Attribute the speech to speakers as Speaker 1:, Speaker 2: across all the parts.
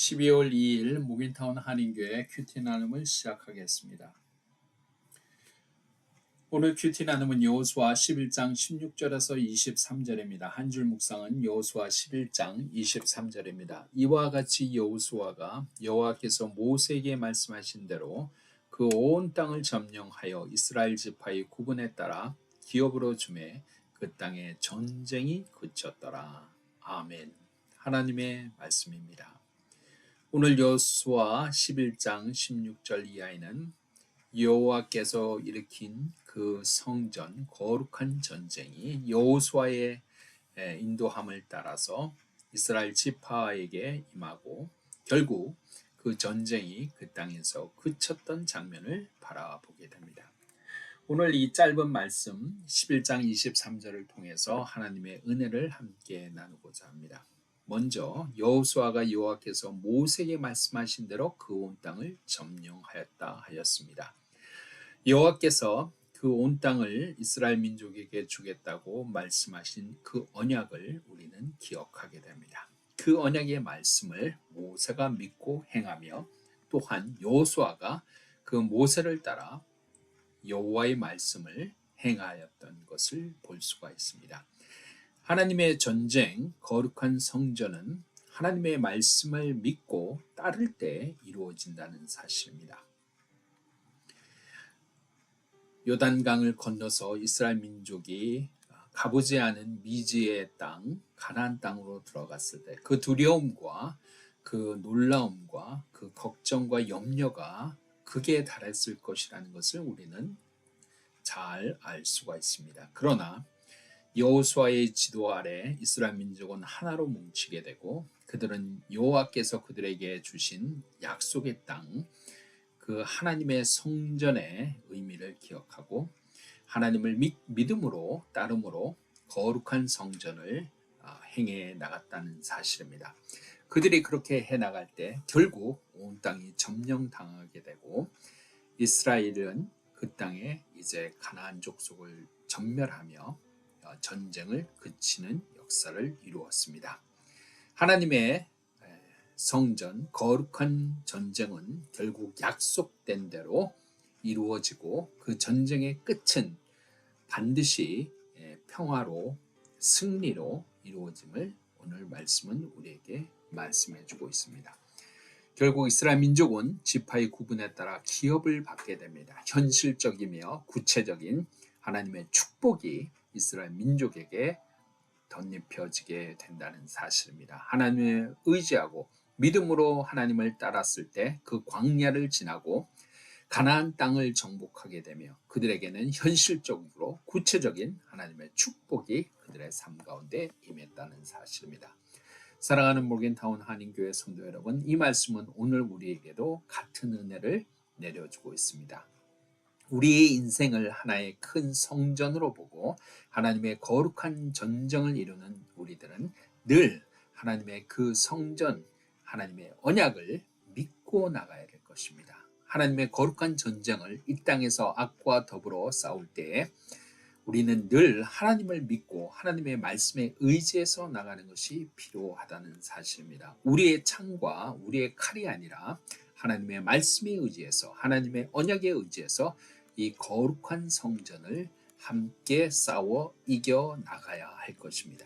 Speaker 1: 12월 2일 무빈타운 한인교회 큐티 나눔을 시작하겠습니다. 오늘 큐티 나눔은 여호수아 11장 16절에서 23절입니다. 한 줄 묵상은 여호수아 11장 23절입니다. 이와 같이 여호수아가 여호와께서 모세에게 말씀하신 대로 그 온 땅을 점령하여 이스라엘 지파의 구분에 따라 기업으로 주매 그 땅에 전쟁이 그쳤더라. 아멘. 하나님의 말씀입니다. 오늘 여호수아 11장 16절 이하에는 여호와께서 일으킨 그 성전 거룩한 전쟁이 여호수아의 인도함을 따라서 이스라엘 지파에게 임하고 결국 그 전쟁이 그 땅에서 그쳤던 장면을 바라보게 됩니다. 오늘 이 짧은 말씀 11장 23절을 통해서 하나님의 은혜를 함께 나누고자 합니다. 먼저 여호수아가 여호와께서 모세에게 말씀하신 대로 그 온 땅을 점령하였다 하였습니다. 여호와께서 그 온 땅을 이스라엘 민족에게 주겠다고 말씀하신 그 언약을 우리는 기억하게 됩니다. 그 언약의 말씀을 모세가 믿고 행하며 또한 여호수아가 그 모세를 따라 여호와의 말씀을 행하였던 것을 볼 수가 있습니다. 하나님의 전쟁, 거룩한 성전은 하나님의 말씀을 믿고 따를 때 이루어진다는 사실입니다. 요단강을 건너서 이스라엘 민족이 가보지 않은 미지의 땅, 가나안 땅으로 들어갔을 때 그 두려움과 그 놀라움과 그 걱정과 염려가 극에 달했을 것이라는 것을 우리는 잘 알 수가 있습니다. 그러나 여호수아의 지도 아래 이스라엘 민족은 하나로 뭉치게 되고 그들은 여호와께서 그들에게 주신 약속의 땅, 그 하나님의 성전의 의미를 기억하고 하나님을 믿음으로 따름으로 거룩한 성전을 행해 나갔다는 사실입니다. 그들이 그렇게 해 나갈 때 결국 온 땅이 점령당하게 되고 이스라엘은 그 땅에 이제 가나안 족속을 전멸하며 전쟁을 그치는 역사를 이루었습니다. 하나님의 성전, 거룩한 전쟁은 결국 약속된 대로 이루어지고 그 전쟁의 끝은 반드시 평화로 승리로 이루어짐을 오늘 말씀은 우리에게 말씀해 주고 있습니다. 결국 이스라엘 민족은 지파의 구분에 따라 기업을 받게 됩니다. 현실적이며 구체적인 하나님의 축복이 이스라엘 민족에게 덧입혀지게 된다는 사실입니다. 하나님을 의지하고 믿음으로 하나님을 따랐을 때 그 광야를 지나고 가나안 땅을 정복하게 되며 그들에게는 현실적으로 구체적인 하나님의 축복이 그들의 삶 가운데 임했다는 사실입니다. 사랑하는 몰겐타운 한인교회 성도 여러분, 이 말씀은 오늘 우리에게도 같은 은혜를 내려주고 있습니다. 우리의 인생을 하나의 큰 성전으로 보고 하나님의 거룩한 전쟁을 이루는 우리들은 늘 하나님의 그 성전, 하나님의 언약을 믿고 나가야 될 것입니다. 하나님의 거룩한 전쟁을 이 땅에서 악과 더불어 싸울 때에 우리는 늘 하나님을 믿고 하나님의 말씀에 의지해서 나가는 것이 필요하다는 사실입니다. 우리의 창과 우리의 칼이 아니라 하나님의 말씀에 의지해서 하나님의 언약에 의지해서 이 거룩한 성전을 함께 싸워 이겨 나가야 할 것입니다.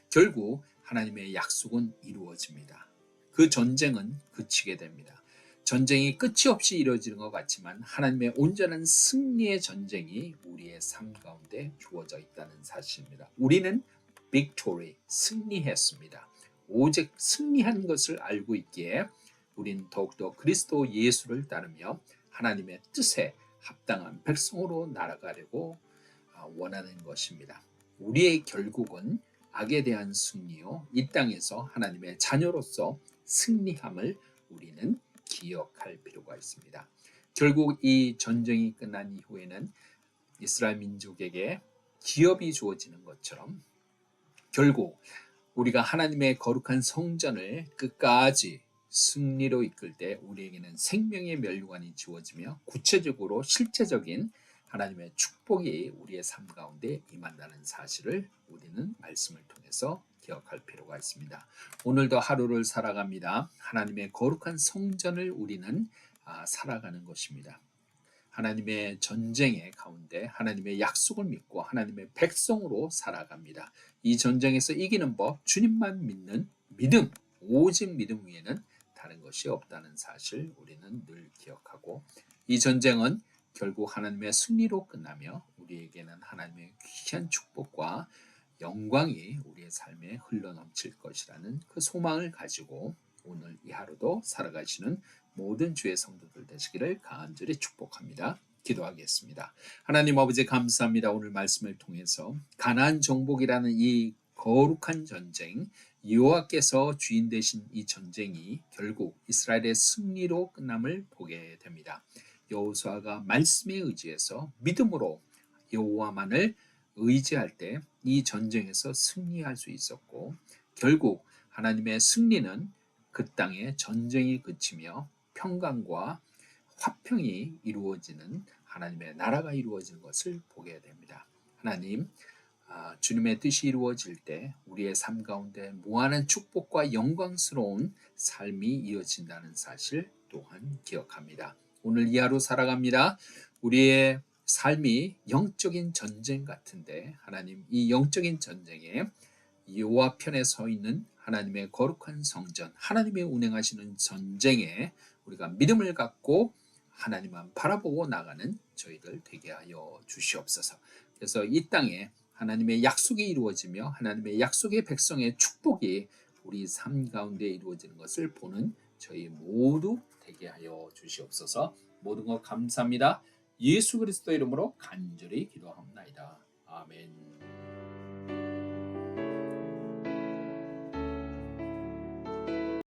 Speaker 1: 결국 하나님의 약속은 이루어집니다. 그 전쟁은 그치게 됩니다. 전쟁이 끝이 없이 이루어지는 것 같지만 하나님의 온전한 승리의 전쟁이 우리의 삶 가운데 주어져 있다는 사실입니다. 우리는 victory, 승리했습니다. 오직 승리한 것을 알고 있기에 우린 더욱더 그리스도 예수를 따르며 하나님의 뜻에 합당한 백성으로 나아가려고 원하는 것입니다. 우리의 결국은 악에 대한 승리요, 이 땅에서 하나님의 자녀로서 승리함을 우리는 기억할 필요가 있습니다. 결국 이 전쟁이 끝난 이후에는 이스라엘 민족에게 기업이 주어지는 것처럼 결국 우리가 하나님의 거룩한 성전을 끝까지 승리로 이끌 때 우리에게는 생명의 면류관이 주어지며 구체적으로 실제적인 하나님의 축복이 우리의 삶 가운데 임한다는 사실을 우리는 말씀을 통해서 기억할 필요가 있습니다. 오늘도 하루를 살아갑니다. 하나님의 거룩한 성전을 우리는 살아가는 것입니다. 하나님의 전쟁의 가운데 하나님의 약속을 믿고 하나님의 백성으로 살아갑니다. 이 전쟁에서 이기는 법, 주님만 믿는 믿음, 오직 믿음 위에는 다른 것이 없다는 사실 우리는 늘 기억하고, 이 전쟁은 결국 하나님의 승리로 끝나며 우리에게는 하나님의 귀한 축복과 영광이 우리의 삶에 흘러넘칠 것이라는 그 소망을 가지고 오늘 이 하루도 살아가시는 모든 주의 성도들 되시기를 간절히 축복합니다. 기도하겠습니다. 하나님 아버지 감사합니다. 오늘 말씀을 통해서 가나안 정복이라는 이 거룩한 전쟁, 여호와께서 주인 되신 이 전쟁이 결국 이스라엘의 승리로 끝남을 보게 됩니다. 여호수아가 말씀에 의지해서 믿음으로 여호와만을 의지할 때 이 전쟁에서 승리할 수 있었고, 결국 하나님의 승리는 그 땅에 전쟁이 그치며 평강과 화평이 이루어지는 하나님의 나라가 이루어지는 것을 보게 됩니다. 하나님, 주님의 뜻이 이루어질 때 우리의 삶 가운데 무한한 축복과 영광스러운 삶이 이어진다는 사실 또한 기억합니다. 오늘 이 하루 살아갑니다. 우리의 삶이 영적인 전쟁 같은데 하나님, 이 영적인 전쟁에 여호와 편에 서 있는 하나님의 거룩한 성전, 하나님의 운행하시는 전쟁에 우리가 믿음을 갖고 하나님만 바라보고 나가는 저희들 되게 하여 주시옵소서. 그래서 이 땅에 하나님의 약속이 이루어지며 하나님의 약속의 백성의 축복이 우리 삶 가운데 이루어지는 것을 보는 저희 모두 되게 하여 주시옵소서. 모든 것 감사합니다. 예수 그리스도 이름으로 간절히 기도합니다. 아멘.